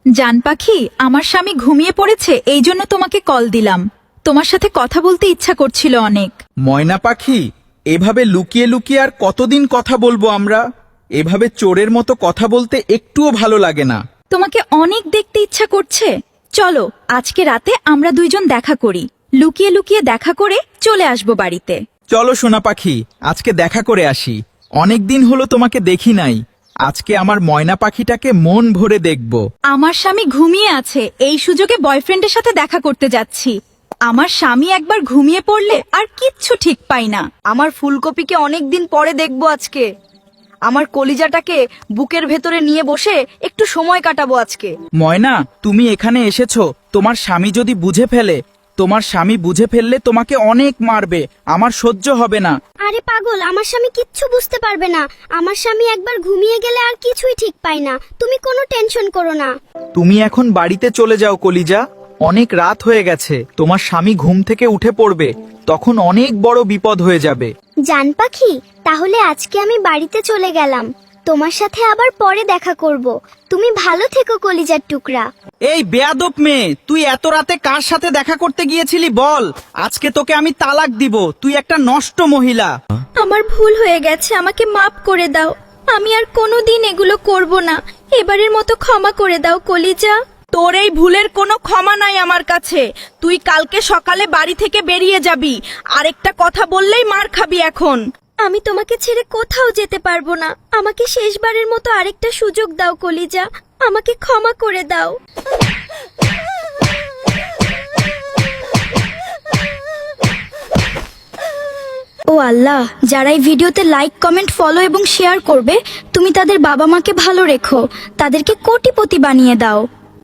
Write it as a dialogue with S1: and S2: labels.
S1: জান পাখি, আমার স্বামী ঘুমিয়ে পড়েছে, এই জন্য তোমাকে কল দিলাম। তোমার সাথে কথা বলতে ইচ্ছা করছিল অনেক।
S2: ময়না পাখি, এভাবে লুকিয়ে লুকিয়ে আর কতদিন কথা বলবো আমরা? এভাবে চোরের মতো কথা বলতে একটুও ভালো লাগে না।
S1: তোমাকে অনেক দেখতে ইচ্ছা করছে। চলো আজকে রাতে আমরা দুইজন দেখা করি, লুকিয়ে লুকিয়ে দেখা করে চলে আসবো বাড়িতে।
S2: চলো সোনা পাখি, আজকে দেখা করে আসি। অনেকদিন হলো তোমাকে দেখি নাই। আজকে আমার ময়না পাখিটাকে মন ভরে দেখব।
S1: আমার স্বামী ঘুমিয়ে আছে, এই সুযোগে বয়ফ্রেন্ডের সাথে দেখা করতে যাচ্ছি। আমার স্বামী একবার ঘুমিয়ে পড়লে আর কিচ্ছু ঠিক পাই না।
S3: আমার ফুলকপিকে অনেকদিন পরে দেখবো আজকে। আমার কলিজাটাকে বুকের ভেতরে নিয়ে বসে একটু সময় কাটাবো আজকে।
S2: ময়না, তুমি এখানে এসেছো, তোমার স্বামী যদি বুঝে ফেলে, তোমার স্বামী বুঝে ফেললে তোমাকে অনেক মারবে, আমার সহ্য হবে না।
S4: আরে পাগল, আমার স্বামী কিচ্ছু বুঝতে পারবে না। আমার স্বামী একবার ঘুমিয়ে গেলে আর কিছুই ঠিক পায় না। তুমি কোনো টেনশন করো না।
S2: তুমি এখন বাড়িতে চলে যাও কলিজা, অনেক রাত হয়ে গেছে। তোমার স্বামী ঘুম থেকে উঠে পড়বে, তখন অনেক বড় বিপদ হয়ে যাবে।
S4: জান পাখি, তাহলে আজকে আমি বাড়িতে চলে গেলাম। তোমার সাথে আবার পরে দেখা করব। তুমি ভালো থেকো কলিজার টুকরা।
S2: এই বেয়াদব মেয়ে, তুই এত রাতে কার সাথে দেখা করতে গিয়েছিলি বল? আজকে তোকে আমি তালাক দিব, তুই একটা নষ্ট মহিলা।
S1: আমার ভুল হয়ে গেছে, আমাকে মাফ করে দাও। আমি আর কোনোদিন এগুলো করব না। এবারের মতো ক্ষমা করে দাও কলিজা।
S3: তোর এই ভুলের কোনো ক্ষমা নাই আমার কাছে। তুই কালকে সকালে বাড়ি থেকে বেরিয়ে যাবি। আরেকটা কথা বললেই মার খাবি এখন।
S4: আমি তোমাকে ছেড়ে কোথাও যেতে পারবো না। আমাকে শেষবারের মতো আরেকটা সুযোগ দাও কলিজা। আমাকে ক্ষমা করে দাও। ও আল্লাহ, যারা এই ভিডিওতে লাইক, কমেন্ট, ফলো এবং শেয়ার করবে, তুমি তাদের বাবা মাকে ভালো রেখো, তাদেরকে কোটিপতি বানিয়ে দাও।